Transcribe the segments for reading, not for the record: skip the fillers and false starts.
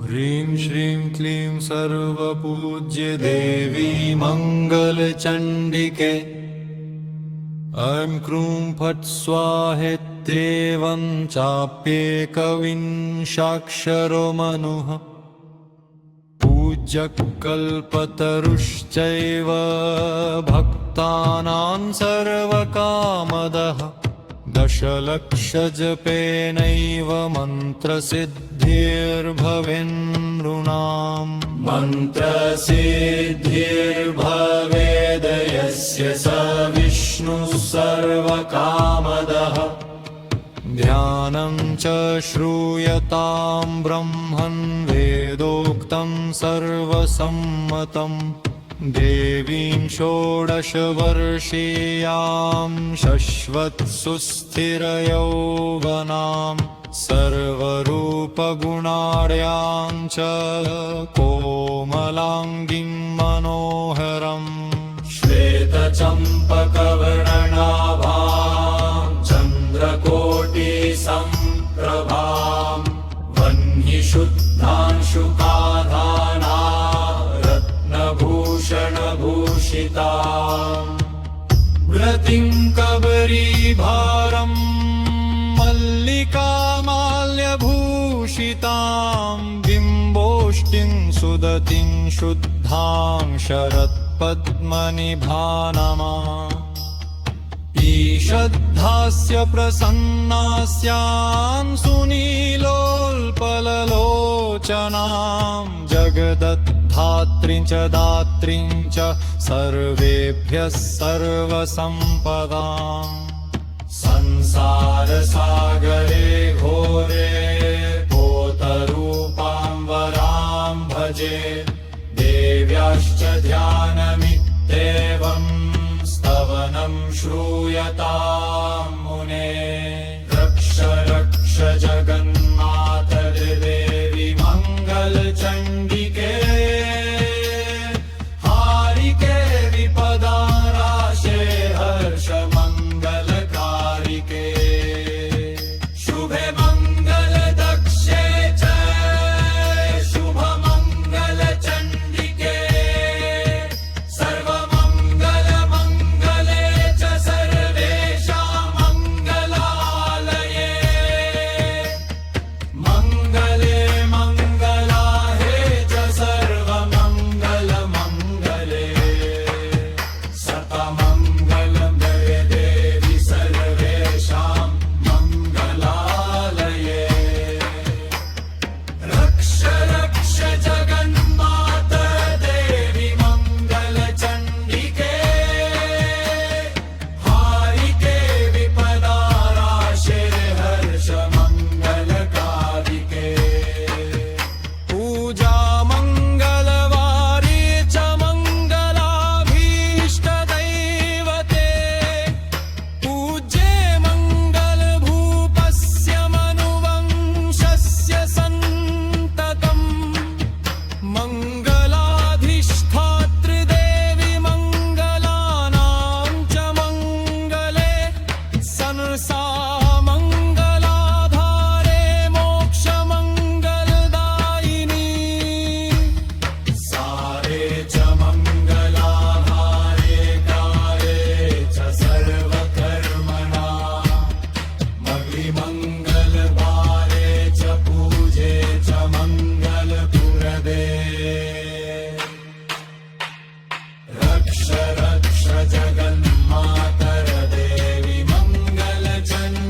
ह्रीं श्रीं क्लीं सर्वपूज्य देवी मङ्गलचण्डिके। ऐं क्रूं फट् स्वाहेत्येवं चाप्येकविंशाक्षरो मनुः। पूज्यकल्पतरुश्चैव भक्तानां सर्वकामदः। दशलक्षजपेनैव मन्त्रसिद्धिर्भवेन्नृणाम्। मन्त्रसिद्धिर्भवेद् यस्य स विष्णुः सर्वकामदः। ध्यानं च श्रूयतां ब्रह्मन् वेदोक्तं सर्वसम्मतम्। देवीं षोडशवर्षीयां शश्वत्सुस्थिरयौवनां। सर्वरूपगुणाढ्यां च कोमलाङ्गीं मनोहरम्। श्वेतचम्पकवर्णनाभां चन्द्रकोटिसम्प्रभां। वह्निशुद्धांशुकाधाना रत्नभूषणभूषिताम्। व्रतिं कबरीभारं मल्लिकामाल्यभूषितां। बिम्बोष्टिं सुदतिं शुद्धां शरत्पद्मनिभानमा। ईषद्धास्य प्रसन्नास्यां सुनीलोल्पललोचनां। जगदधात्रीं च दात्रीं च सर्वेभ्यः सर्वसम्पदाम्। संसारसागरे घोरे पोतरूपां वरां भजे। देव्याश्च ध्यानमित्येवं स्तवनं श्रूयतां मुने। रक्ष रक्ष जगन्मातर्देवी मङ्गलचण्डिके। हारिके विपदाराशे हर्षमङ्गलकारिके। शुभे मङ्गलदक्षे च शुभमङ्गलचण्डिके। सर्वमङ्गलमङ्गले च सर्वेषां मङ्गलालये। मङ्गले मङ्गलाहे च सर्वमङ्गलमङ्गले। सतमङ्गलं जय देवि सर्वेषां मङ्गलालये। रक्ष रक्ष जगन्माता देवी मङ्गलचण्डिके। हारिके विपदाराशे हर्षमङ्गलकारिके। पूजा मङ्गलवारी च मङ्गलाभीष्टदैवते। पूज्ये मङ्गलभूपस्य मनुवंशस्य सन्ततम्। मङ्गलाधिष्ठातृदेवी मङ्गलानां च मङ्गले। सनसा मङ्गलाधारे मोक्षमङ्गलदायिनी। सारे च मङ्गलाधारे कारे च सर्वकर्मणा। मङ्गलभारे च पूजे च मङ्गलपुरदे। रक्ष रक्ष जगन्मातर देवी मङ्गलचण्डिके।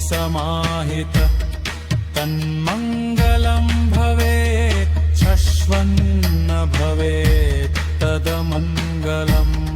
समाहित तन्मङ्गलं भवेत् शश्वन्न भवेत् तदमङ्गलम्